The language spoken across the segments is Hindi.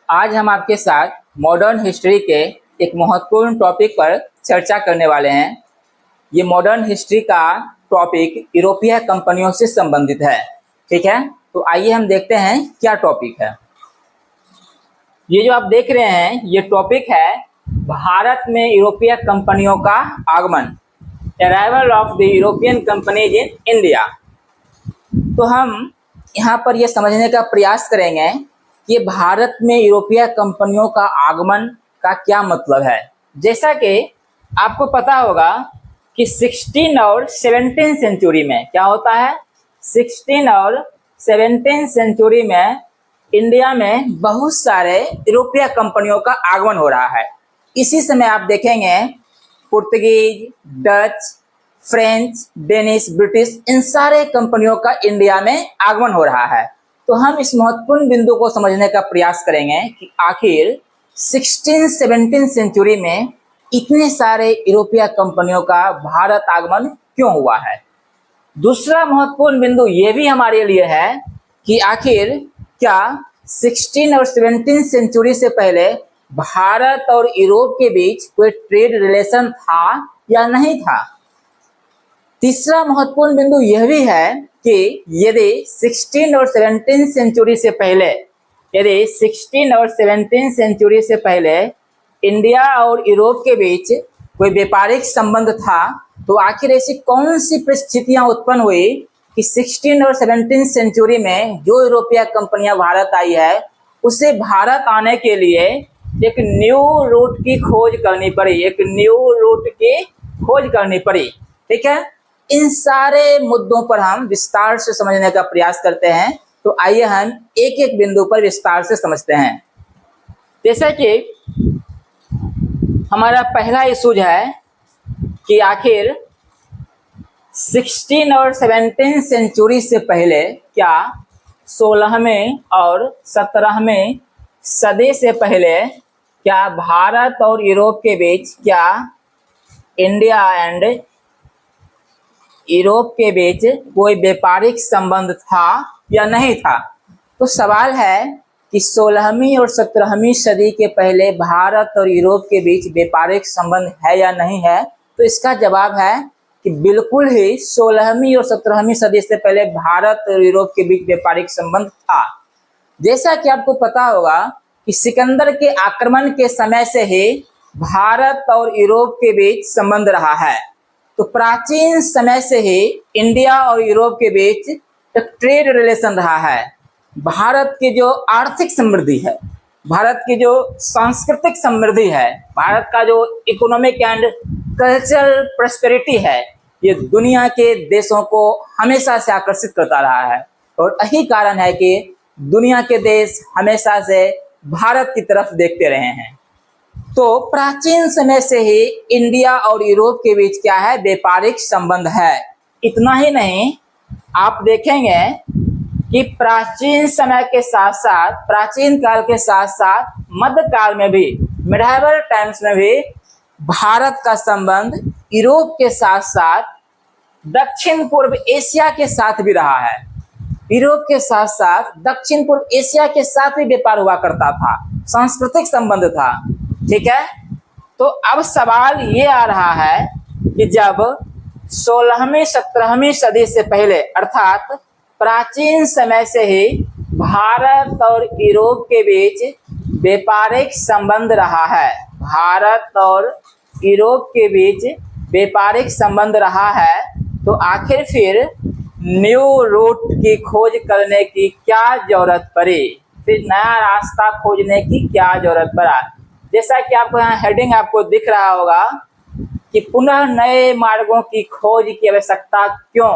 आज हम आपके साथ मॉडर्न हिस्ट्री के एक महत्वपूर्ण टॉपिक पर चर्चा करने वाले हैं। ये मॉडर्न हिस्ट्री का टॉपिक यूरोपीय कंपनियों से संबंधित है। ठीक है, तो आइए हम देखते हैं क्या टॉपिक है। ये जो आप देख रहे हैं ये टॉपिक है भारत में यूरोपीय कंपनियों का आगमन, arrival of the European companies in India. तो हम यहाँ पर ये समझने का प्रयास करेंगे कि भारत में यूरोपीय कंपनियों का आगमन का क्या मतलब है। जैसा कि आपको पता होगा कि 16 और 17 सेंचुरी में क्या होता है, 16 और 17 सेंचुरी में इंडिया में बहुत सारे यूरोपीय कंपनियों का आगमन हो रहा है। इसी समय आप देखेंगे Portuguese, Dutch, French, Danish, British, इन सारे कंपनियों का इंडिया में आगमन हो रहा है। तो हम इस महत्वपूर्ण बिंदु को समझने का प्रयास करेंगे कि आखिर 16-17 सेंचुरी में इतने सारे यूरोपीय कंपनियों का भारत आगमन क्यों हुआ है। दूसरा महत्वपूर्ण बिंदु ये भी हमारे लिए है कि आखिर क्या 16 और 17 सेंचुरी से पहले भारत और यूरोप के बीच कोई ट्रेड रिलेशन था या नहीं था। तीसरा महत्वपूर्ण बिंदु यह भी है कि यदि 16 और 17 सेंचुरी से पहले इंडिया और यूरोप के बीच कोई व्यापारिक संबंध था, तो आखिर ऐसी कौन सी परिस्थितियां उत्पन्न हुई कि 16 और 17 सेंचुरी में जो यूरोपीय कंपनियां भारत आई है उसे भारत आने के लिए एक न्यू रूट की खोज करनी पड़ी। ठीक है, इन सारे मुद्दों पर हम विस्तार से समझने का प्रयास करते हैं। तो आइए हम एक एक बिंदु पर विस्तार से समझते हैं। जैसा कि हमारा पहला इशू है कि आखिर 16 और 17 सेंचुरी से पहले क्या 16वें और 17वें सदी से पहले क्या भारत और यूरोप के बीच, क्या इंडिया एंड यूरोप के बीच कोई व्यापारिक संबंध था या नहीं था। तो सवाल है कि 16वीं और 17वीं सदी के पहले भारत और यूरोप के बीच व्यापारिक संबंध है या नहीं है। तो इसका जवाब है कि बिल्कुल ही 16वीं और 17वीं सदी से पहले भारत और यूरोप के बीच व्यापारिक संबंध था। जैसा कि आपको पता होगा कि सिकंदर के आक्रमण के समय से ही भारत और यूरोप के बीच संबंध रहा है। तो प्राचीन समय से ही इंडिया और यूरोप के बीच एक ट्रेड रिलेशन रहा है। भारत की जो आर्थिक समृद्धि है, भारत की जो सांस्कृतिक समृद्धि है, भारत का जो इकोनॉमिक एंड कल्चरल प्रॉस्पेरिटी है, ये दुनिया के देशों को हमेशा से आकर्षित करता रहा है। और यही कारण है कि दुनिया के देश हमेशा से भारत की तरफ देखते रहे हैं। तो प्राचीन समय से ही इंडिया और यूरोप के बीच क्या है, व्यापारिक संबंध है। इतना ही नहीं, आप देखेंगे कि प्राचीन काल के साथ साथ मध्यकाल में भी, मिडाइवल टाइम्स में भी भारत का संबंध यूरोप के साथ साथ दक्षिण पूर्व एशिया के साथ भी रहा है। यूरोप के साथ साथ दक्षिण पूर्व एशिया के साथ भी व्यापार हुआ करता था, सांस्कृतिक संबंध था। ठीक है, तो अब सवाल ये आ रहा है कि जब 16वीं 17वीं सदी से पहले, अर्थात प्राचीन समय से ही भारत और यूरोप के बीच व्यापारिक संबंध रहा है, भारत और यूरोप के बीच व्यापारिक संबंध रहा है, तो आखिर फिर न्यू रूट की खोज करने की क्या जरूरत पड़ी, फिर नया रास्ता खोजने की क्या जरूरत पड़ा। जैसा कि आपको यहाँ हेडिंग आपको दिख रहा होगा कि पुनः नए मार्गों की खोज की आवश्यकता क्यों,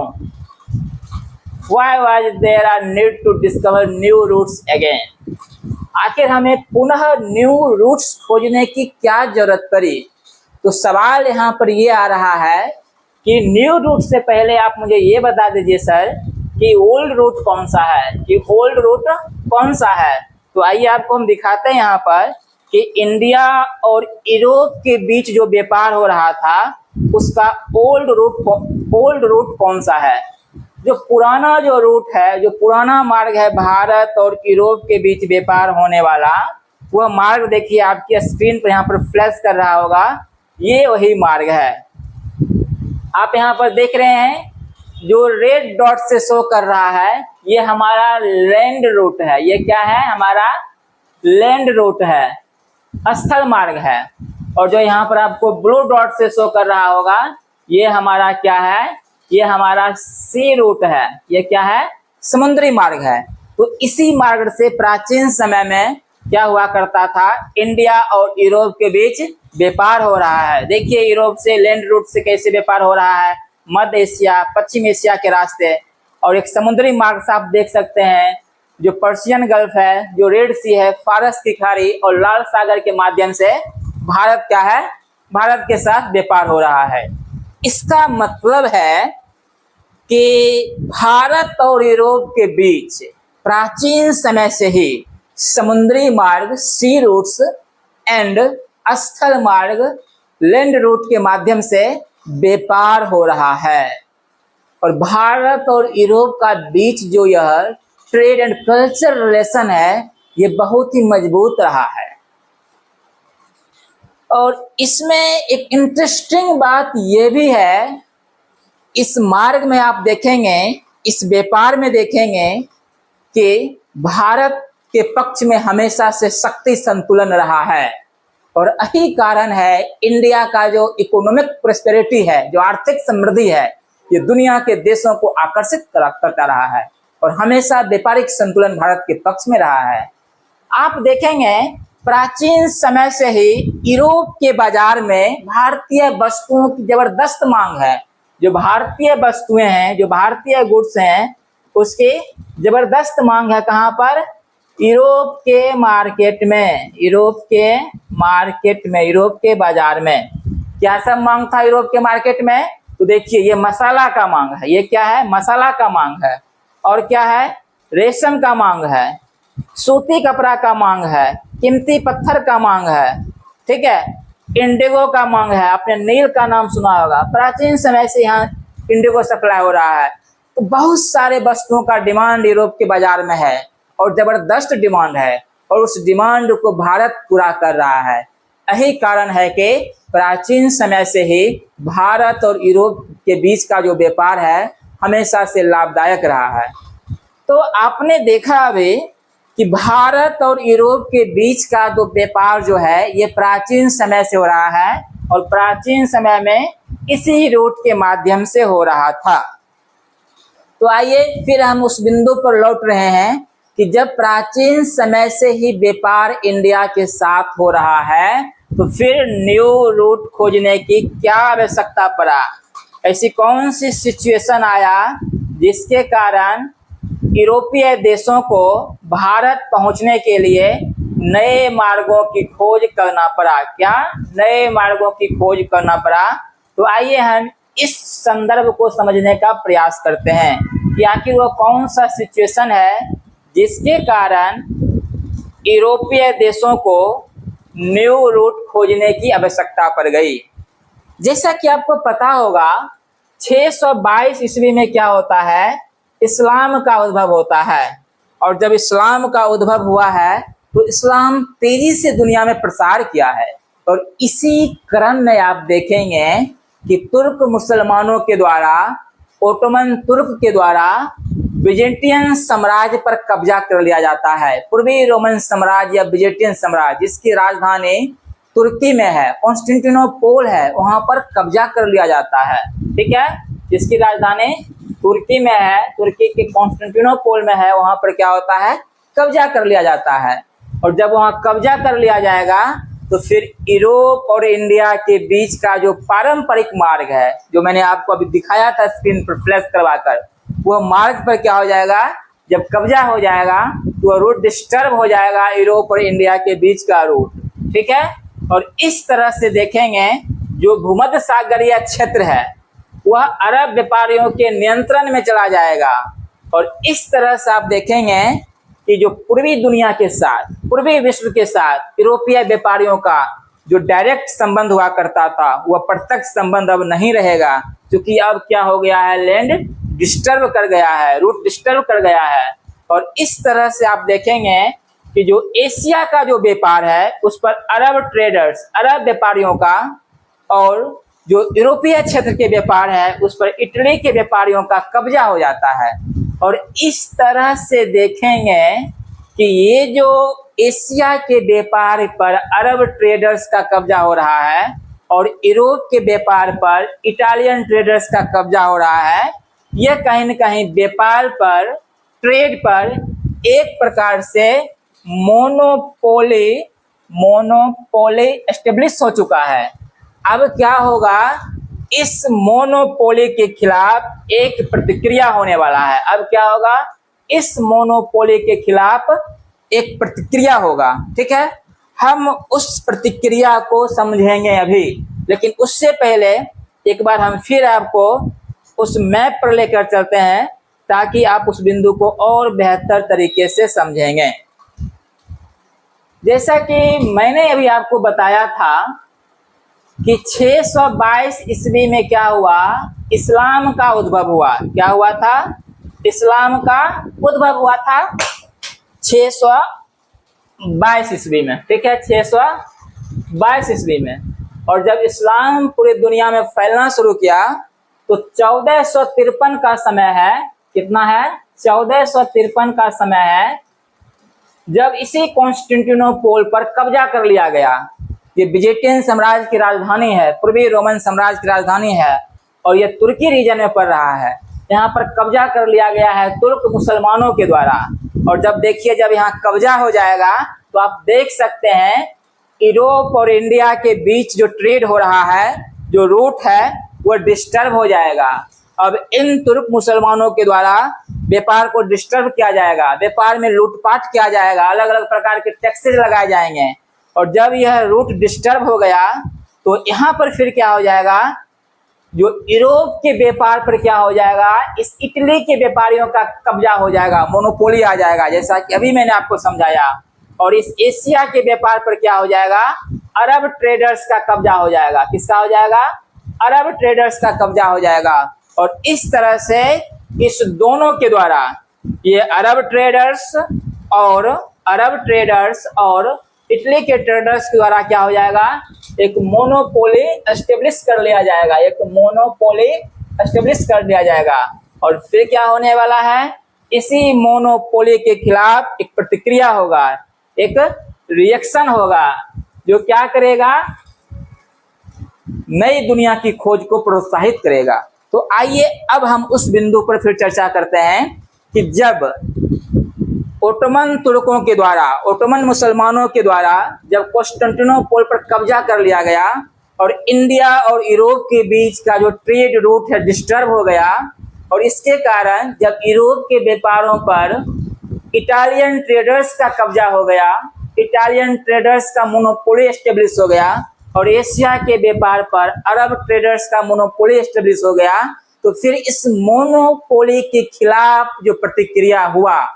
Why was there a need to discover new routes again? आखिर हमें पुनः न्यू रूट्स खोजने की क्या जरूरत पड़ी। तो सवाल यहाँ पर ये आ रहा है कि न्यू रूट से पहले आप मुझे ये बता दीजिए सर कि ओल्ड रूट कौन सा है। तो आइए आपको हम दिखाते हैं यहाँ पर कि इंडिया और यूरोप के बीच जो व्यापार हो रहा था उसका ओल्ड रूट कौन सा है। जो पुराना रूट है, जो पुराना मार्ग है भारत और यूरोप के बीच व्यापार होने वाला, वह मार्ग देखिए आपकी स्क्रीन पर यहाँ पर फ्लैश कर रहा होगा, ये वही मार्ग है। आप यहाँ पर देख रहे हैं जो रेड डॉट से शो कर रहा है, ये हमारा लैंड रूट है। ये क्या है? हमारा लैंड रूट है, स्थल मार्ग है। और जो यहाँ पर आपको ब्लू डॉट से शो कर रहा होगा, ये हमारा क्या है? ये हमारा सी रूट है। ये क्या है? समुद्री मार्ग है। तो इसी मार्ग से प्राचीन समय में क्या हुआ करता था? इंडिया और यूरोप के बीच व्यापार हो रहा है। देखिए यूरोप से लैंड रूट से कैसे व्यापार हो रहा है, मध्य एशिया, पश्चिम एशिया के रास्ते। और एक समुद्री मार्ग से आप देख सकते हैं जो पर्शियन गल्फ है, जो रेड सी है, फारस की खाड़ी और लाल सागर के माध्यम से भारत क्या है? भारत के साथ व्यापार हो रहा है। इसका मतलब है कि भारत और यूरोप के बीच प्राचीन समय से ही समुद्री मार्ग, सी रूट्स एंड स्थल मार्ग, लैंड रूट के माध्यम से व्यापार हो रहा है। और भारत और यूरोप का बीच जो यह ट्रेड एंड कल्चर रिलेशन है, ये बहुत ही मजबूत रहा है। और इसमें एक इंटरेस्टिंग बात ये भी है, इस मार्ग में आप देखेंगे, इस व्यापार में देखेंगे कि भारत के पक्ष में हमेशा से शक्ति संतुलन रहा है। और यही कारण है इंडिया का जो इकोनॉमिक प्रोस्पेरिटी है, जो आर्थिक समृद्धि है, ये दुनिया के देशों को आकर्षित करता रहा है। और हमेशा व्यापारिक संतुलन भारत के पक्ष में रहा है। आप देखेंगे प्राचीन समय से ही यूरोप के बाजार में भारतीय वस्तुओं की जबरदस्त मांग है। जो भारतीय वस्तुएं हैं, जो भारतीय गुड्स हैं, उसकी जबरदस्त मांग है। कहाँ पर? यूरोप के मार्केट में, यूरोप के मार्केट में, यूरोप के बाजार में। क्या सब मांग था यूरोप के मार्केट में? तो देखिए ये मसाला का मांग है। ये क्या है? मसाला का मांग है। और क्या है? रेशम का मांग है, सूती कपड़ा का मांग है, कीमती पत्थर का मांग है, ठीक है, इंडिगो का मांग है। आपने नील का नाम सुना होगा, प्राचीन समय से यहाँ इंडिगो सप्लाई हो रहा है। तो बहुत सारे वस्तुओं का डिमांड यूरोप के बाजार में है और जबरदस्त डिमांड है, और उस डिमांड को भारत पूरा कर रहा है। यही कारण है कि प्राचीन समय से ही भारत और यूरोप के बीच का जो व्यापार है हमेशा से लाभदायक रहा है। तो आपने देखा अभी कि भारत और यूरोप के बीच का जो व्यापार जो है ये प्राचीन समय से हो रहा है, और प्राचीन समय में इसी रूट के माध्यम से हो रहा था। तो आइए फिर हम उस बिंदु पर लौट रहे हैं कि जब प्राचीन समय से ही व्यापार इंडिया के साथ हो रहा है, तो फिर न्यू रूट खोजने की क्या आवश्यकता पड़ा? ऐसी कौन सी सिचुएशन आया जिसके कारण यूरोपीय देशों को भारत पहुंचने के लिए नए मार्गों की खोज करना पड़ा? क्या नए मार्गों की खोज करना पड़ा? तो आइए हम इस संदर्भ को समझने का प्रयास करते हैं कि आखिर वो कौन सा सिचुएशन है जिसके कारण यूरोपीय देशों को न्यू रूट खोजने की आवश्यकता पड़ गई। जैसा कि आपको पता होगा 622 ईस्वी में क्या होता है? इस्लाम का उद्भव होता है। और जब इस्लाम का उद्भव हुआ है तो इस्लाम तेजी से दुनिया में प्रसार किया है। और इसी क्रम में आप देखेंगे कि तुर्क मुसलमानों के द्वारा, ओटोमन तुर्क के द्वारा बिजेंटियन साम्राज्य पर कब्जा कर लिया जाता है। पूर्वी रोमन साम्राज्य या बिजेंटियन साम्राज्य, जिसकी राजधानी तुर्की में है, कॉन्स्टेंटिनोपोल है, वहां पर कब्जा कर लिया जाता है। ठीक है, जिसकी राजधानी तुर्की में है, तुर्की के कॉन्स्टेंटिनोपोल में है, वहां पर क्या होता है? कब्जा कर लिया जाता है। और जब वहां कब्जा कर लिया जाएगा तो फिर यूरोप और इंडिया के बीच का जो पारंपरिक मार्ग है, जो मैंने आपको अभी दिखाया था स्क्रीन पर फ्लैश करवाकर, वो मार्ग पर क्या हो जाएगा? जब कब्जा हो जाएगा तो रूट डिस्टर्ब हो जाएगा, यूरोप और इंडिया के बीच का रूट। ठीक है, और इस तरह से देखेंगे जो भूमध्य सागरीय क्षेत्र है वह अरब व्यापारियों के नियंत्रण में चला जाएगा। और इस तरह से आप देखेंगे कि जो पूर्वी दुनिया के साथ, पूर्वी विश्व के साथ यूरोपीय व्यापारियों का जो डायरेक्ट संबंध हुआ करता था वह प्रत्यक्ष संबंध अब नहीं रहेगा, क्योंकि अब क्या हो गया है? लैंड डिस्टर्ब कर गया है, रूट डिस्टर्ब कर गया है। और इस तरह से आप देखेंगे कि कि जो एशिया का जो व्यापार है उस पर अरब ट्रेडर्स, अरब व्यापारियों का, और जो यूरोपीय क्षेत्र के व्यापार है उस पर इटली के व्यापारियों का कब्जा हो जाता है। और इस तरह से देखेंगे कि ये जो एशिया के व्यापार पर अरब ट्रेडर्स का कब्जा हो रहा है और यूरोप के व्यापार पर इटालियन ट्रेडर्स का कब्जा हो रहा है, यह कहीं न कहीं व्यापार पर, ट्रेड पर एक प्रकार से मोनोपोली एस्टेब्लिश हो चुका है। अब क्या होगा, इस मोनोपोली के खिलाफ एक प्रतिक्रिया होने वाला है। अब क्या होगा, इस मोनोपोली के खिलाफ एक प्रतिक्रिया होगा। ठीक है, हम उस प्रतिक्रिया को समझेंगे अभी, लेकिन उससे पहले एक बार हम फिर आपको उस मैप पर लेकर चलते हैं ताकि आप उस बिंदु को और बेहतर तरीके से समझेंगे। जैसा कि मैंने अभी आपको बताया था कि 622 ईस्वी में क्या हुआ, इस्लाम का उद्भव हुआ। क्या हुआ था, इस्लाम का उद्भव हुआ था 622 ईस्वी में। ठीक है, 622 ईस्वी में। और जब इस्लाम पूरी दुनिया में फैलना शुरू किया तो 1453 का समय है। कितना है, 1453 का समय है जब इसी कॉन्स्टेंटिनोपल पर कब्जा कर लिया गया। ये बिजेटियन साम्राज्य की राजधानी है, पूर्वी रोमन साम्राज्य की राजधानी है, और ये तुर्की रीजन में पड़ रहा है। यहाँ पर कब्जा कर लिया गया है तुर्क मुसलमानों के द्वारा। और जब देखिए, जब यहाँ कब्जा हो जाएगा तो आप देख सकते हैं यूरोप और इंडिया के बीच जो ट्रेड हो रहा है, जो रूट है, वो डिस्टर्ब हो जाएगा। अब इन तुर्क मुसलमानों के द्वारा व्यापार को डिस्टर्ब किया जाएगा, व्यापार में लूटपाट किया जाएगा, अलग अलग प्रकार के टैक्सेस लगाए जाएंगे। और जब यह रूट डिस्टर्ब हो गया तो यहाँ पर फिर क्या हो जाएगा, जो यूरोप के व्यापार पर क्या हो जाएगा, इस इटली के व्यापारियों का कब्जा हो जाएगा, मोनोपोली आ जाएगा, जैसा कि अभी मैंने आपको समझाया। और इस एशिया के व्यापार पर क्या हो जाएगा, अरब ट्रेडर्स का कब्जा हो जाएगा। किसका हो जाएगा, अरब ट्रेडर्स का कब्जा हो जाएगा। और इस तरह से इस दोनों के द्वारा, ये अरब ट्रेडर्स और इटली के ट्रेडर्स के द्वारा क्या हो जाएगा, एक मोनोपोली एस्टेब्लिश कर लिया जाएगा, एक मोनोपोली एस्टेब्लिश कर दिया जाएगा। और फिर क्या होने वाला है, इसी मोनोपोली के खिलाफ एक प्रतिक्रिया होगा, एक रिएक्शन होगा, जो क्या करेगा, नई दुनिया की खोज को प्रोत्साहित करेगा। तो आइए अब हम उस बिंदु पर फिर चर्चा करते हैं कि जब ओटोमन तुर्कों के द्वारा, ओटोमन मुसलमानों के द्वारा जब कॉन्स्टेंटिनोपल पर कब्जा कर लिया गया और इंडिया और यूरोप के बीच का जो ट्रेड रूट है डिस्टर्ब हो गया, और इसके कारण जब यूरोप के व्यापारों पर इटालियन ट्रेडर्स का कब्जा हो गया, इटालियन ट्रेडर्स का मोनोपोली एस्टेब्लिश हो गया, और एशिया के व्यापार पर अरब ट्रेडर्स का मोनोपोली एस्टेब्लिश हो गया, तो फिर इस मोनोपोली के खिलाफ जो प्रतिक्रिया हुआ,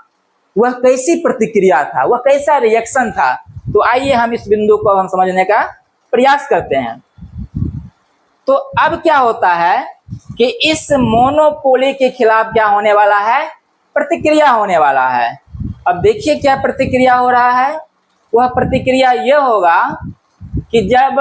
वह कैसी प्रतिक्रिया था, वह कैसा रिएक्शन था। तो आइए हम इस बिंदु को हम समझने का प्रयास करते हैं। तो अब क्या होता है कि इस मोनोपोली के खिलाफ क्या होने वाला है, प्रतिक्रिया होने वाला है। अब देखिए क्या प्रतिक्रिया हो रहा है, वह प्रतिक्रिया यह होगा कि जब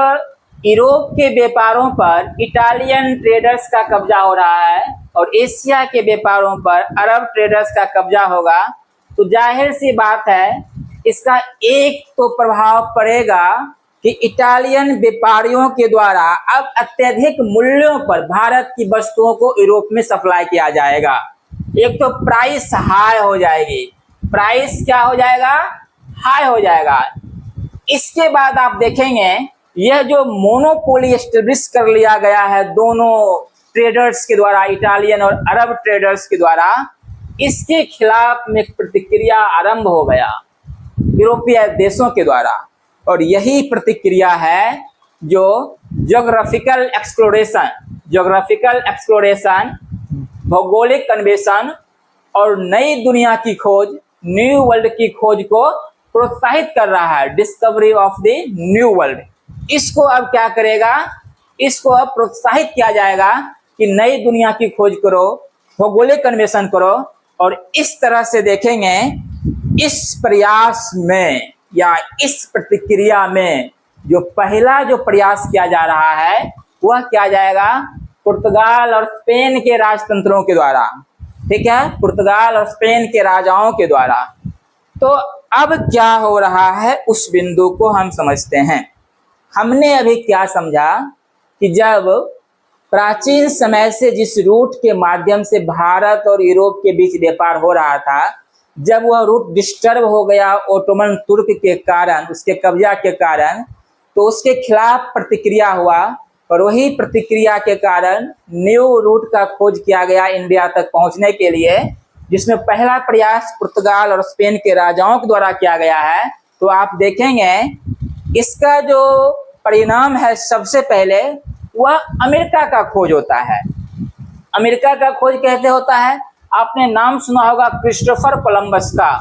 यूरोप के व्यापारों पर इटालियन ट्रेडर्स का कब्जा हो रहा है और एशिया के व्यापारों पर अरब ट्रेडर्स का कब्जा होगा, तो जाहिर सी बात है इसका एक तो प्रभाव पड़ेगा कि इटालियन व्यापारियों के द्वारा अब अत्यधिक मूल्यों पर भारत की वस्तुओं को यूरोप में सप्लाई किया जाएगा। एक तो प्राइस हाई हो जाएगी, प्राइस क्या हो जाएगा, हाई हो जाएगा। इसके बाद आप देखेंगे यह जो मोनोपोली एस्टेब्लिश कर लिया गया है दोनों ट्रेडर्स के द्वारा, इटालियन और अरब ट्रेडर्स के द्वारा, इसके खिलाफ में प्रतिक्रिया आरंभ हो गया यूरोपीय देशों के द्वारा। और यही प्रतिक्रिया है जो ज्योग्राफिकल एक्सप्लोरेशन, भौगोलिक अन्वेषण और नई दुनिया की खोज, न्यू वर्ल्ड की खोज को प्रोत्साहित कर रहा है, discovery of the new world. इसको अब क्या करेगा, इसको अब प्रोत्साहित किया जाएगा कि नई दुनिया की खोज करो, भौगोलिक अन्वेषण करो। और इस तरह से देखेंगे इस प्रयास में या इस प्रतिक्रिया में जो पहला जो प्रयास किया जा रहा है वह किया जाएगा पुर्तगाल और स्पेन के राजतंत्रों के द्वारा। ठीक है, पुर्तगाल और स्पेन के राजाओं के द्वारा। तो अब क्या हो रहा है उस बिंदु को हम समझते हैं। हमने अभी क्या समझा कि जब प्राचीन समय से जिस रूट के माध्यम से भारत और यूरोप के बीच व्यापार हो रहा था, जब वह रूट डिस्टर्ब हो गया ओटोमन तुर्क के कारण, उसके कब्जा के कारण, तो उसके खिलाफ प्रतिक्रिया हुआ और वही प्रतिक्रिया के कारण न्यू रूट का खोज किया गया इंडिया तक पहुंचने के लिए, जिसमें पहला प्रयास पुर्तगाल और स्पेन के राजाओं के द्वारा किया गया है। तो आप देखेंगे इसका जो परिणाम है सबसे पहले वह अमेरिका का खोज होता है। अमेरिका का खोज कैसे होता है? आपने नाम सुना होगा क्रिस्टोफर कोलंबस का।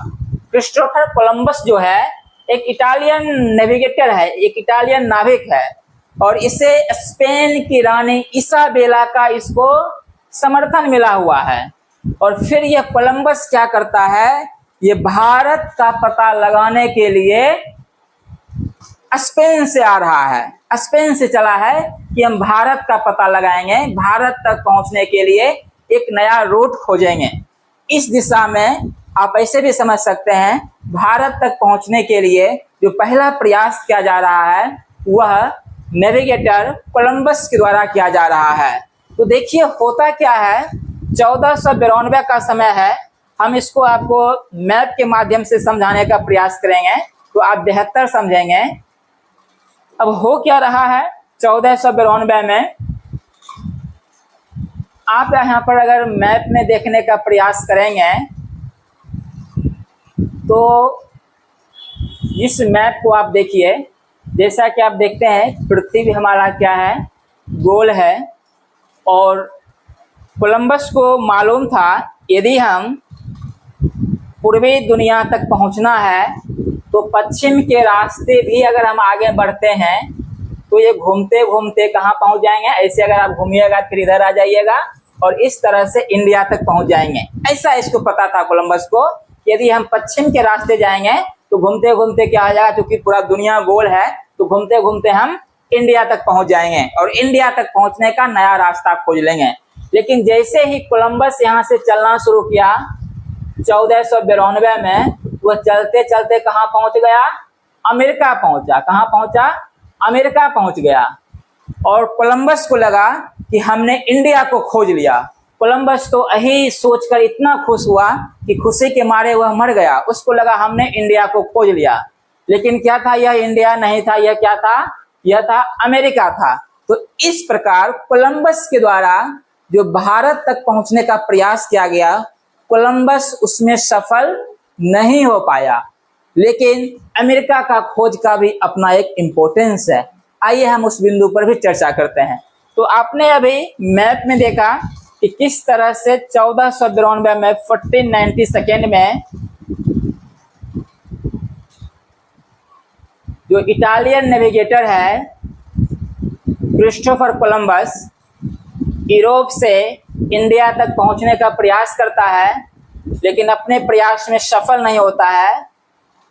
क्रिस्टोफर कोलंबस जो है एक इटालियन नेविगेटर है, एक इटालियन नाविक है और इसे स्पेन की रानी इसाबेला का इसको समर्थन मिला हुआ है। और फिर यह कोलंबस क्या करता है, ये भारत का पता लगाने के लिए स्पेन से आ रहा है, स्पेन से चला है कि हम भारत का पता लगाएंगे, भारत तक पहुंचने के लिए एक नया रूट खोजेंगे। इस दिशा में आप ऐसे भी समझ सकते हैं, भारत तक पहुंचने के लिए जो पहला प्रयास किया जा रहा है वह नेविगेटर कोलंबस के द्वारा किया जा रहा है। तो देखिए होता क्या है, 1492 का समय है। हम इसको आपको मैप के माध्यम से समझाने का प्रयास करेंगे तो आप बेहतर समझेंगे। अब हो क्या रहा है 1492 में, आप यहाँ पर अगर मैप में देखने का प्रयास करेंगे तो इस मैप को आप देखिए, जैसा कि आप देखते हैं पृथ्वी हमारा क्या है, गोल है। और कोलंबस को मालूम था यदि हम पूर्वी दुनिया तक पहुंचना है तो पश्चिम के रास्ते भी अगर हम आगे बढ़ते हैं तो ये घूमते घूमते कहाँ पहुंच जाएंगे, ऐसे अगर आप घूमिएगा फिर इधर आ जाइएगा और इस तरह से इंडिया तक पहुंच जाएंगे। ऐसा इसको पता था कोलंबस को, यदि हम पश्चिम के रास्ते जाएंगे तो घूमते घूमते क्या हो जाएगा, क्योंकि पूरा दुनिया गोल है तो घूमते घूमते हम इंडिया तक पहुंच जाएंगे और इंडिया तक पहुंचने का नया रास्ता खोज लेंगे। लेकिन जैसे ही कोलंबस यहाँ से चलना शुरू किया 1492 में, वह चलते चलते कहाँ पहुंच गया, अमेरिका पहुंचा। कहाँ पहुंचा, अमेरिका पहुंच गया। और कोलंबस को लगा कि हमने इंडिया को खोज लिया। कोलंबस तो यही सोचकर इतना खुश हुआ कि खुशी के मारे वह मर गया। उसको लगा हमने इंडिया को खोज लिया, लेकिन क्या था, यह इंडिया नहीं था, यह क्या था, यह था अमेरिका था। तो इस प्रकार कोलंबस के द्वारा जो भारत तक पहुंचने का प्रयास किया गया, कोलंबस उसमें सफल नहीं हो पाया। लेकिन अमेरिका का खोज का भी अपना एक इम्पोर्टेंस है। आइए हम उस बिंदु पर भी चर्चा करते हैं। तो आपने अभी मैप में देखा कि किस तरह से 1492 में 1492 में जो इटालियन नेविगेटर है क्रिस्टोफर कोलंबस यूरोप से इंडिया तक पहुंचने का प्रयास करता है, लेकिन अपने प्रयास में सफल नहीं होता है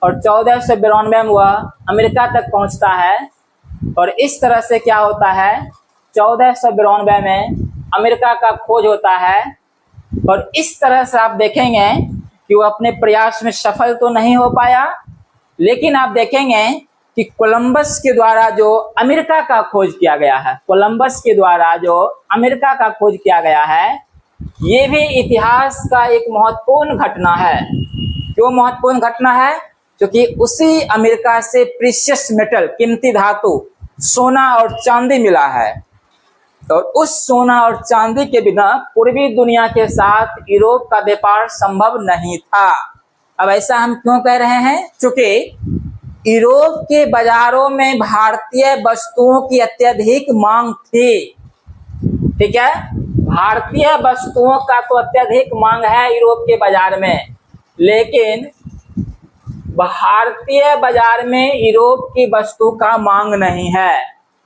और 1492 में वह अमेरिका तक पहुंचता है। और इस तरह से क्या होता है, 1492 में अमेरिका का खोज होता है। और इस तरह से आप देखेंगे कि वह अपने प्रयास में सफल तो नहीं हो पाया, लेकिन आप देखेंगे कि कोलंबस के द्वारा जो अमेरिका का खोज किया गया है, कोलंबस के द्वारा जो अमेरिका का खोज किया गया है, ये भी इतिहास का एक महत्वपूर्ण घटना है। क्यों महत्वपूर्ण घटना है? क्योंकि उसी अमेरिका से प्रीशियस मेटल, कीमती धातु, सोना और चांदी मिला है। और उस सोना और चांदी के बिना पूर्वी दुनिया के साथ यूरोप का व्यापार संभव नहीं था। अब ऐसा हम क्यों कह रहे हैं? क्योंकि यूरोप के बाजारों में भारतीय वस्तुओं की अत्यधिक मांग थी। ठीक है, भारतीय वस्तुओं का तो अत्यधिक मांग है यूरोप के बाजार में, लेकिन भारतीय बाजार में यूरोप की वस्तु का मांग नहीं है।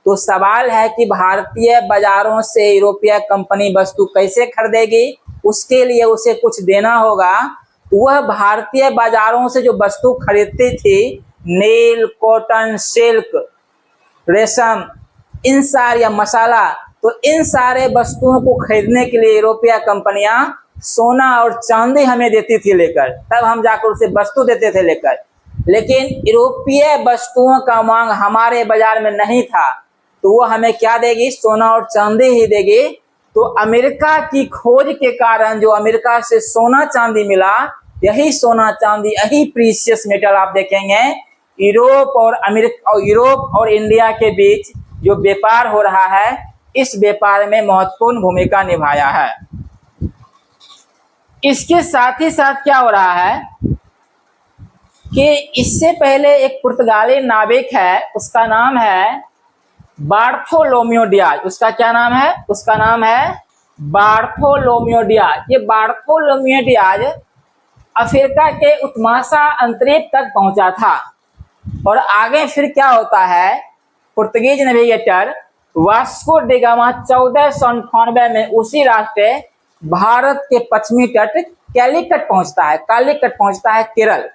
तो सवाल है कि भारतीय बाजारों से यूरोपीय कंपनी वस्तु कैसे खरीदेगी? उसके लिए उसे कुछ देना होगा। वह भारतीय बाजारों से जो वस्तु खरीदती थी, नील, कॉटन, सिल्क, रेशम, इन सारे या मसाला, तो इन सारे वस्तुओं को खरीदने के लिए यूरोपीय कंपनियां सोना और चांदी हमें देती थी लेकर, तब हम जाकर उसे वस्तु देते थे लेकर। लेकिन यूरोपीय वस्तुओं का मांग हमारे बाजार में नहीं था, तो वो हमें क्या देगी? सोना और चांदी ही देगी। तो अमेरिका की खोज के कारण जो अमेरिका से सोना चांदी मिला, यही सोना चांदी, यही प्रीशियस मेटल आप देखेंगे यूरोप और इंडिया के बीच जो व्यापार हो रहा है, इस व्यापार में महत्वपूर्ण भूमिका निभाया है। इसके साथ ही साथ क्या हो रहा है कि इससे पहले एक पुर्तगाली नाविक है, उसका नाम है बार्थोलोम्यू डियाज। उसका क्या नाम है? उसका नाम है बार्थोलोम्यू डियाज। ये बार्थोलोम्यू डियाज अफ्रीका के उत्माशा अंतरीप तक पहुंचा था। और आगे फिर क्या होता है, Portuguese navigator Vasco D gamma 1498 में उसी रास्ते भारत के पश्चिमी तट कालीकट पहुंचता है केरल।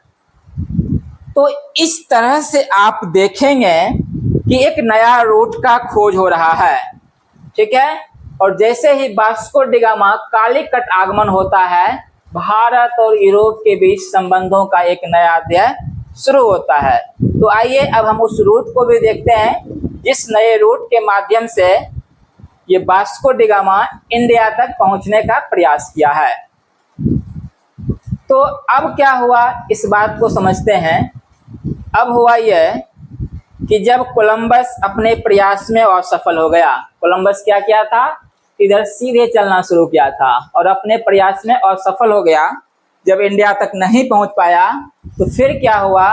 तो इस तरह से आप देखेंगे कि एक नया रूट का खोज हो रहा है, ठीक है। और जैसे ही वास्को डी गामा कालीकट आगमन होता है, भारत और यूरोप के बीच संबंधों का एक नया अध्याय शुरू होता है। तो आइए अब हम उस रूट को भी देखते हैं, जिस नए रूट के माध्यम से ये वास्को डी गामा इंडिया तक पहुंचने का प्रयास किया है। तो अब क्या हुआ, इस बात को समझते हैं। अब हुआ यह कि जब कोलंबस अपने प्रयास में असफल हो गया, कोलंबस क्या किया था? इधर सीधे चलना शुरू किया था और अपने प्रयास में असफल हो गया। जब इंडिया तक नहीं पहुंच पाया, तो फिर क्या हुआ?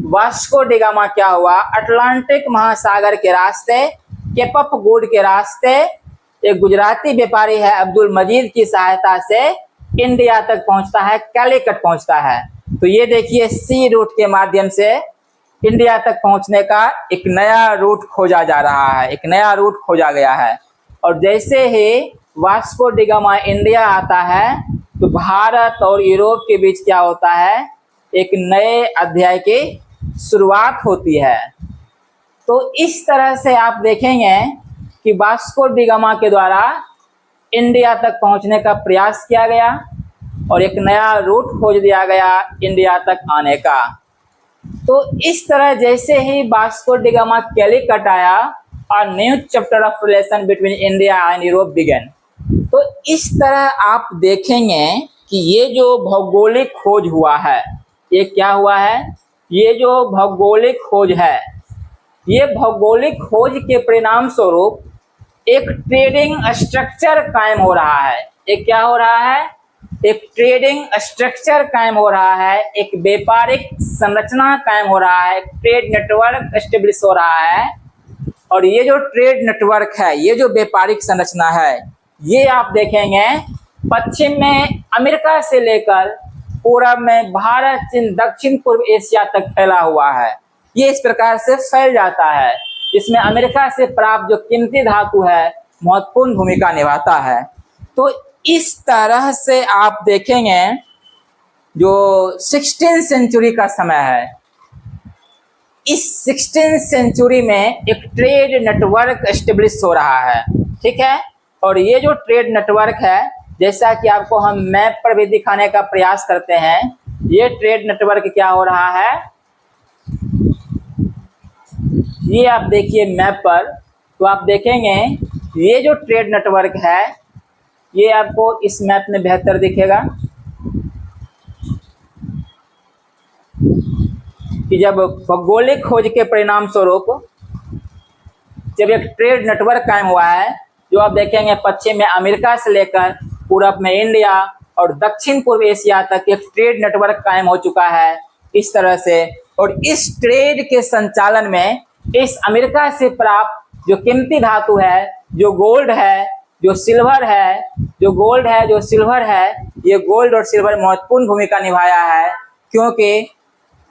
वास्को डी गामा क्या हुआ? अटलांटिक महासागर के रास्ते, केप ऑफ गुड के रास्ते, एक गुजराती व्यापारी है अब्दुल मजीद की सहायता से इंडिया तक पहुंचता है, कालीकट पहुंचता है। तो ये देखिए, सी रूट के माध्यम से इंडिया तक पहुंचने का एक नया रूट खोजा जा रहा है, एक नया रूट खोजा गया है। और जैसे ही वास्को डी गामा इंडिया आता है, तो भारत और यूरोप के बीच क्या होता है? एक नए अध्याय की शुरुआत होती है। तो इस तरह से आप देखेंगे कि वास्को डी गामा के द्वारा इंडिया तक पहुंचने का प्रयास किया गया और एक नया रूट खोज दिया गया इंडिया तक आने का। तो इस तरह जैसे ही वास्को डी गामा कैलीकट आया, a new chapter of relation between India and Europe began। तो इस तरह आप देखेंगे कि ये जो भौगोलिक खोज हुआ है, ये क्या हुआ है? ये जो भौगोलिक खोज है, ये भौगोलिक खोज के परिणाम स्वरूप एक ट्रेडिंग स्ट्रक्चर कायम हो रहा है। एक क्या हो रहा है? एक ट्रेडिंग स्ट्रक्चर कायम हो रहा है, एक व्यापारिक संरचना कायम हो रहा है, ट्रेड नेटवर्क एस्टेब्लिश हो रहा है। और ये जो ट्रेड नेटवर्क है, ये जो व्यापारिक संरचना है, ये आप देखेंगे पश्चिम में अमेरिका से लेकर पूरब में भारत, चीन, दक्षिण पूर्व एशिया तक फैला हुआ है। ये इस प्रकार से फैल जाता है, इसमें अमेरिका से प्राप्त जो कीमती धातु है महत्वपूर्ण भूमिका निभाता है। तो इस तरह से आप देखेंगे जो 16वीं सेंचुरी का समय है, इस 16वीं सेंचुरी में एक ट्रेड नेटवर्क एस्टेब्लिश हो रहा है, ठीक है। और ये जो ट्रेड नेटवर्क है, जैसा कि आपको हम मैप पर भी दिखाने का प्रयास करते हैं, ये ट्रेड नेटवर्क क्या हो रहा है, ये आप देखिए मैप पर, तो आप देखेंगे ये जो ट्रेड नेटवर्क है, ये आपको इस मैप में बेहतर दिखेगा कि जब भौगोलिक खोज के परिणाम स्वरूप जब एक ट्रेड नेटवर्क कायम हुआ है, जो आप देखेंगे पश्चिम में अमेरिका से लेकर पूरब में इंडिया और दक्षिण पूर्व एशिया तक एक ट्रेड नेटवर्क कायम हो चुका है इस तरह से। और इस ट्रेड के संचालन में इस अमेरिका से प्राप्त जो कीमती धातु है, जो गोल्ड है, जो सिल्वर है, जो गोल्ड है, जो सिल्वर है, ये गोल्ड और सिल्वर महत्वपूर्ण भूमिका निभाया है, क्योंकि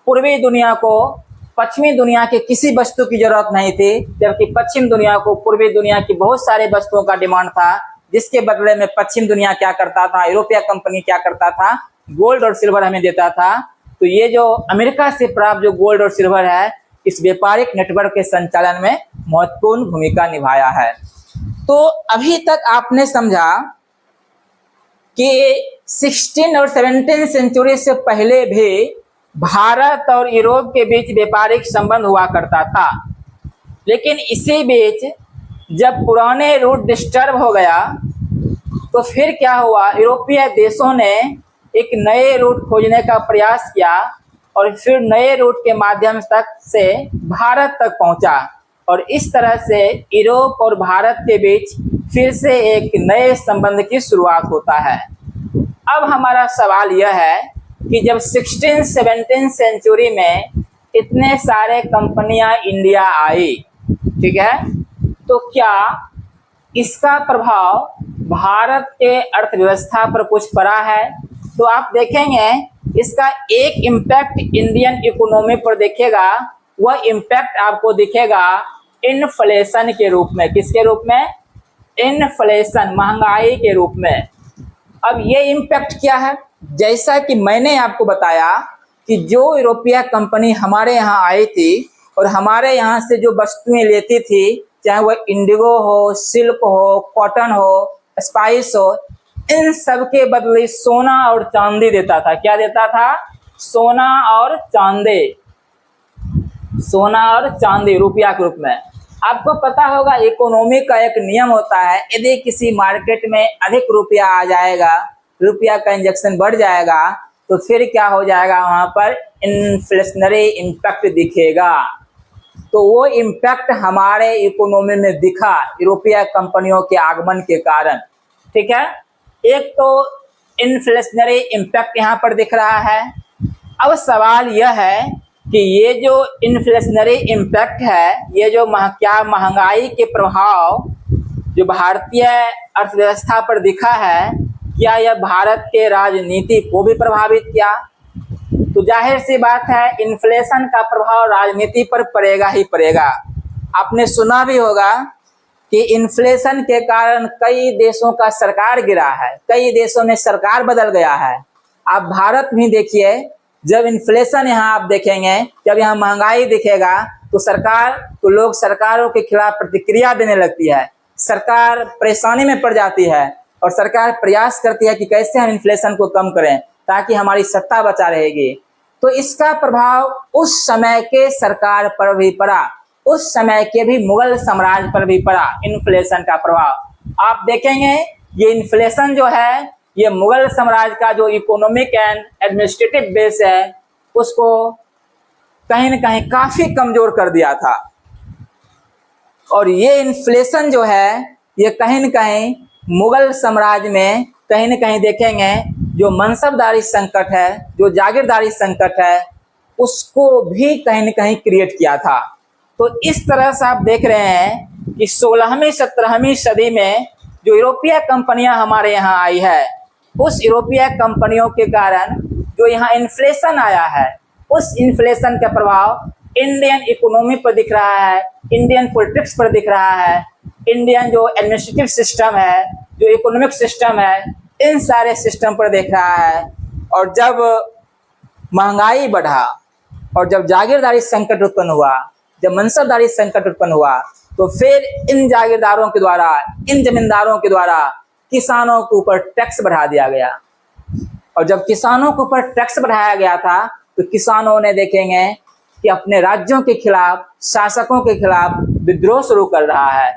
पूर्वी दुनिया को पश्चिमी दुनिया के किसी वस्तु की जरूरत नहीं थी, जबकि पश्चिम दुनिया को पूर्वी दुनिया की बहुत सारे वस्तुओं का डिमांड था, जिसके बदले में पश्चिम दुनिया क्या करता था, यूरोपीय कंपनी क्या करता था, गोल्ड और सिल्वर हमें देता था। तो ये जो अमेरिका से प्राप्त जो गोल्ड और सिल्वर है, इस व्यापारिक नेटवर्क के संचालन में महत्वपूर्ण भूमिका निभाया है। तो अभी तक आपने समझा कि 16 और 17 सेंचुरी से पहले भी भारत और यूरोप के बीच व्यापारिक संबंध हुआ करता था, लेकिन इसी बीच जब पुराने रूट डिस्टर्ब हो गया तो फिर क्या हुआ, यूरोपीय देशों ने एक नए रूट खोजने का प्रयास किया और फिर नए रूट के माध्यम तक से भारत तक पहुंचा और इस तरह से यूरोप और भारत के बीच फिर से एक नए संबंध की शुरुआत होता है। अब हमारा सवाल यह है कि जब 16-17 सेंचुरी में इतने सारे कंपनियां इंडिया आई, ठीक है, तो क्या इसका प्रभाव भारत के अर्थव्यवस्था पर कुछ पड़ा है? तो आप देखेंगे इसका एक इम्पैक्ट इंडियन इकोनॉमी पर दिखेगा, वह इम्पैक्ट आपको दिखेगा इन्फ्लेशन के रूप में। किसके रूप में? इन्फ्लेशन, महंगाई के रूप में। अब ये इम्पैक्ट क्या है? जैसा कि मैंने आपको बताया कि जो यूरोपीय कंपनी हमारे यहाँ आई थी और हमारे यहाँ से जो वस्तुएं लेती थी, चाहे वह इंडिगो हो, सिल्क हो, कॉटन हो, स्पाइस हो, इन सब के बदले सोना और चांदी देता था। क्या देता था? सोना और चांदी, सोना और चांदी रुपया के रूप में। आपको पता होगा इकोनॉमी का एक नियम होता है, यदि किसी मार्केट में अधिक रुपया आ जाएगा, रुपया का इंजेक्शन बढ़ जाएगा, तो फिर क्या हो जाएगा, वहां पर इन्फ्लेशनरी इम्पैक्ट दिखेगा। तो वो इम्पैक्ट हमारे इकोनॉमी में दिखा यूरोपीय कंपनियों के आगमन के कारण, ठीक है। एक तो इन्फ्लेशनरी इम्पैक्ट यहाँ पर दिख रहा है। अब सवाल यह है कि ये जो इन्फ्लेशनरी इम्पैक्ट है, ये जो क्या महंगाई के प्रभाव जो भारतीय अर्थव्यवस्था पर दिखा है, क्या यह भारत के राजनीति को भी प्रभावित किया? तो जाहिर सी बात है इन्फ्लेशन का प्रभाव राजनीति पर पड़ेगा ही पड़ेगा। आपने सुना भी होगा कि इन्फ्लेशन के कारण कई देशों का सरकार गिरा है, कई देशों में सरकार बदल गया है। आप भारत भी देखिए, जब इन्फ्लेशन यहाँ आप देखेंगे, जब यहाँ महंगाई दिखेगा तो लोग सरकारों के खिलाफ प्रतिक्रिया देने लगती है, सरकार परेशानी में पड़ जाती है और सरकार प्रयास करती है कि कैसे हम इन्फ्लेशन को कम करें ताकि हमारी सत्ता बचा रहेगी। तो इसका प्रभाव उस समय के सरकार पर भी पड़ा, उस समय के भी मुगल साम्राज्य पर भी पड़ा इन्फ्लेशन का प्रभाव। आप देखेंगे ये इन्फ्लेशन जो है, ये मुगल साम्राज्य का जो इकोनॉमिक एंड एडमिनिस्ट्रेटिव बेस है, उसको कहीं न कहीं काफी कमजोर कर दिया था। और ये इन्फ्लेशन जो है, ये कहीं न कहीं मुगल साम्राज्य में कहीं न कहीं देखेंगे जो मनसबदारी संकट है, जो जागीरदारी संकट है, उसको भी कहीं न कहीं क्रिएट किया था। तो इस तरह से आप देख रहे हैं कि 16वीं 17वीं सदी में जो यूरोपीय कंपनियां हमारे यहाँ आई है, उस यूरोपीय कंपनियों के कारण जो यहाँ इन्फ्लेशन आया है, उस इन्फ्लेशन का प्रभाव इंडियन इकोनॉमी पर दिख रहा है, इंडियन पॉलिटिक्स पर दिख रहा है, इंडियन जो एडमिनिस्ट्रेटिव सिस्टम है, जो इकोनॉमिक सिस्टम है, इन सारे सिस्टम पर देख रहा है। और जब महंगाई बढ़ा और जब जागीरदारी संकट उत्पन्न हुआ, जब मनसबदारी संकट उत्पन्न हुआ, तो फिर इन जागीरदारों के द्वारा, इन जमींदारों के द्वारा किसानों के ऊपर टैक्स बढ़ा दिया गया। और जब किसानों के ऊपर टैक्स बढ़ाया गया था, तो किसानों ने देखेंगे कि अपने राज्यों के खिलाफ, शासकों के खिलाफ विद्रोह शुरू कर रहा है।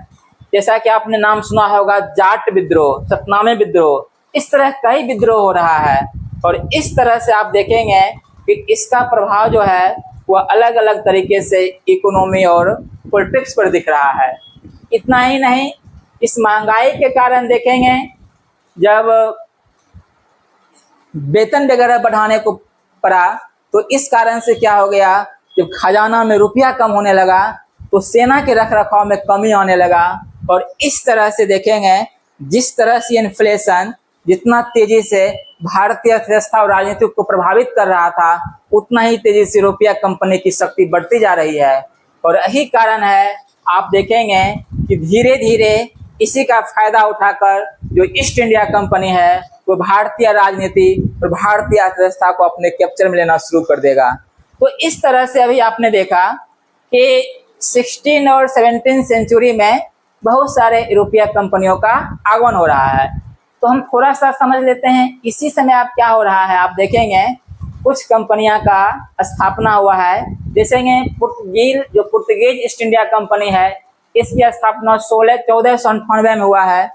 जैसा कि आपने नाम सुना होगा जाट विद्रोह, सतनामी विद्रोह, इस तरह कई विद्रोह हो रहा है। और इस तरह से आप देखेंगे कि इसका प्रभाव जो है वह अलग अलग तरीके से इकोनॉमी और पॉलिटिक्स पर दिख रहा है। इतना ही नहीं, इस महंगाई के कारण देखेंगे जब वेतन वगैरह बढ़ाने को पड़ा, तो इस कारण से क्या हो गया, जब खजाना में रुपया कम होने लगा तो सेना के रखरखाव में कमी आने लगा। और इस तरह से देखेंगे जिस तरह से इन्फ्लेशन जितना तेजी से भारतीय अर्थव्यवस्था और राजनीति को प्रभावित कर रहा था, उतना ही तेजी से यूरोपीय कंपनी की शक्ति बढ़ती जा रही है। और यही कारण है आप देखेंगे कि धीरे धीरे इसी का फायदा उठाकर जो ईस्ट इंडिया कंपनी है वो भारतीय राजनीति और भारतीय अर्थव्यवस्था को अपने कैप्चर में लेना शुरू कर देगा। तो इस तरह से अभी आपने देखा कि 16 और 17 सेंचुरी में बहुत सारे यूरोपीय कंपनियों का आगमन हो रहा है। तो हम थोड़ा सा समझ लेते हैं इसी समय आप क्या हो रहा है। आप देखेंगे कुछ कंपनियां का स्थापना हुआ है, जैसे जो पुर्तगीज ईस्ट इंडिया कंपनी है, इसकी स्थापना 1498 में हुआ है।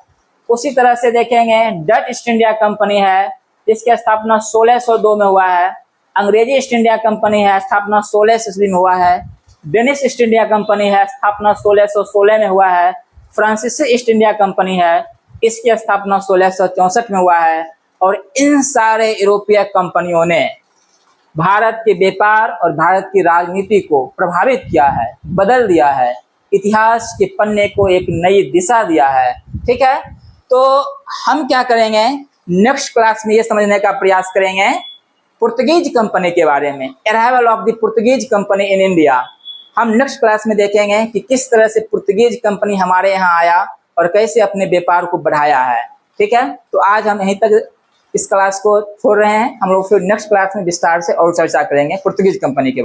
उसी तरह से देखेंगे डच ईस्ट इंडिया कंपनी है, जिसकी स्थापना 1602 में हुआ है। अंग्रेजी ईस्ट इंडिया कंपनी है, स्थापना 1600 ईस्वी में हुआ है। डेनिश ईस्ट इंडिया कंपनी है, स्थापना 1616 में हुआ है। फ्रांसीसी ईस्ट इंडिया कंपनी है, इसकी स्थापना 1664 में हुआ है। और इन सारे यूरोपीय कंपनियों ने भारत के व्यापार और भारत की राजनीति को प्रभावित किया है, बदल दिया है, इतिहास के पन्ने को एक नई दिशा दिया है। ठीक है, तो हम क्या करेंगे, नेक्स्ट क्लास में ये समझने का प्रयास करेंगे पुर्तगीज कंपनी के बारे में, arrival of the Portuguese company in India. हम नेक्स्ट क्लास में देखेंगे कि किस तरह से पुर्तगीज कंपनी हमारे यहाँ आया और कैसे अपने व्यापार को बढ़ाया है। ठीक है, तो आज हम यहीं तक इस क्लास को छोड़ रहे हैं। हम लोग फिर नेक्स्ट क्लास में विस्तार से और चर्चा करेंगे पुर्तगीज कंपनी के बारे में।